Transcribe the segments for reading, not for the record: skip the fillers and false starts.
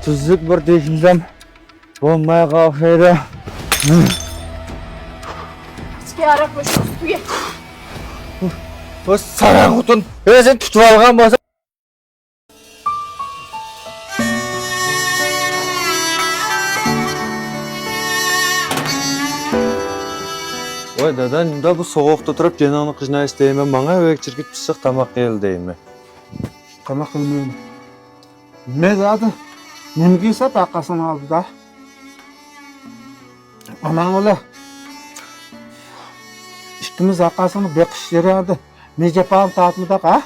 Tuzluk bir düşünsem olmaya kalkaydı. Yarak boş suya. O saran kutun özün tutup algan bolsa. Oy dadan da bu soğukta turup canını kızına isteyemem bana ökçürgüt pısık tamak gel deymi. Tamak kılmıyorum. Ne zaten? Mümkünse takasını aldı da. Aman ola. İkimiz arkasını bekış yerlerdi. Nece pahalı tatlıda ha?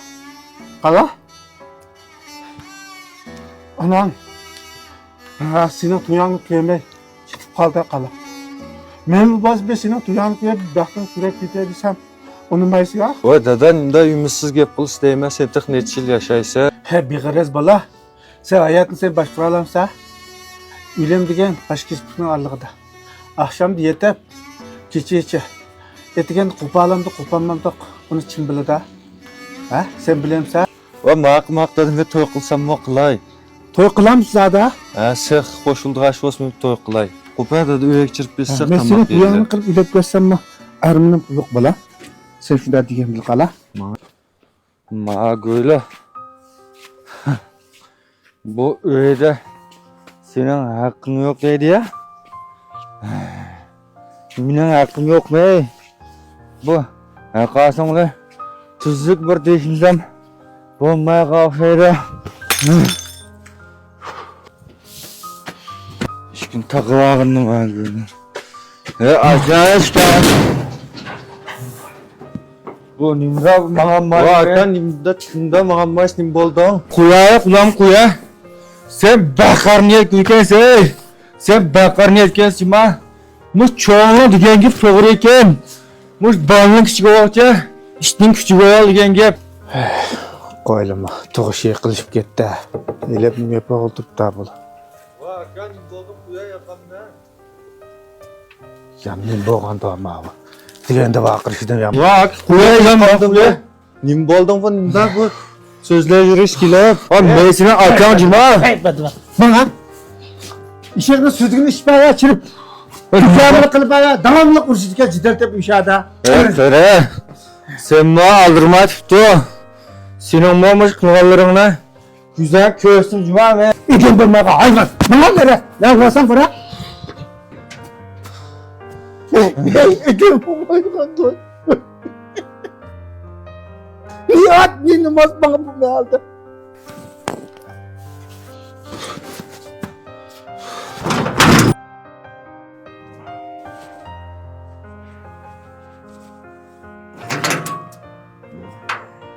Kala? Anan. Ha, senin tuyanlık yemey. Çıkıp kaldı kala. Men bu bazı be senin tuyanlık yemey bir baktan sürek bitersem onun mayısı ya. Oy dadan da ümitsizlik gep kıl isteyemez septik neçe yıl yaşaysa. He bir garez bala. Sen hayatını sen başvuralamsa. Ülem degen baş kesipinin arlığıda. Akşam diyetep. Keçe. Etigen kupalandık, kupanmadık. Onu kim bilir da? Ha? Sen bilemse? O mak dedim ve toy kılsam mı kılay? Toy kılamız zada. Ha, sık koşuldu aş olsun toy kılay. Kupada da ökçürüp bir sık Ben seni tamak uyanını yerler. kılıp ilep görsem mi? Armının yok bala. Sen şurada diyen bil kala. Ma göyle. Bu öyle senin hakkın yok dedi ya. Benim hakkım yok mu? Bu arkasında tuzluk bir düşünsem olmaya kalkaydı. Üç gün takıvağındım ha böyle. Acayip da. Bu nimra bana var. Nimda bana maç nim boldu. Kulağım kuya. Sen bakar niyet gükensin. Sen bakar niyet gükensin ma. Muş çoğunluğun diyen gibi doğru eken. Muş balının küçük oğulca, işinin küçük oğul diyen gibi. Koylama. Toğu şey kılıp gitti. İlep mi yapar oturup da bul. Vay kan nim boldu kuya yakan ne? Ya men boğan da ama. Diyen de vakırışıdan ya. Vay kuya yakan kuya. Nim boldun bu nimda bu. Sözler yürüyüş kilep. Abi meyesine arkan cuma. Bana. İşe süzgün iş bayağı açırıp. Hükâmını kılıp bayağı devamlı kurşutuka ciddertip inşaata. Evet öyle. Sen bana aldırma tuttu. Senin olmamış kılgallarına güzel körsün cuma ve İkin bulmaya hayvan. Bana nere? Ne yaparsan bana? İkin bulmaya dur. Nihat ne namaz bana bulmaya aldı.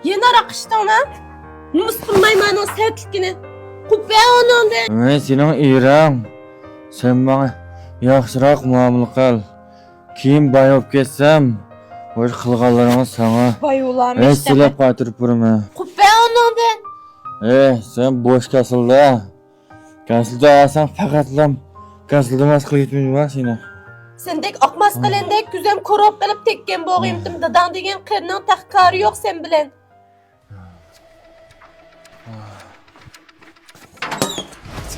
Yeni akıştan lan. Musul maymanın sertlikini. Kubbe onun de. ben senin İran. Sen bana yaxşırak muamele kıl. Kim bayıp ketsem o kılgallarını sana Bayulam işte. silep katırıp durma. Kubbe onun de. Sen boş kasılda. Kasılda alsan fakatlam. Kasıldamaz kıl gitmeyeceğim var seni. Sendek akmaz kalendek güzel korop kalıp tekken boğayımdım. Dadan degen kırnan takkarı yok sen bilen.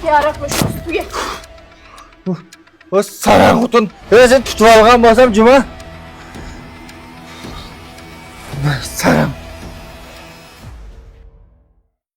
Yarak boş suya. O saran kutun özün tutup algan bolsam cuma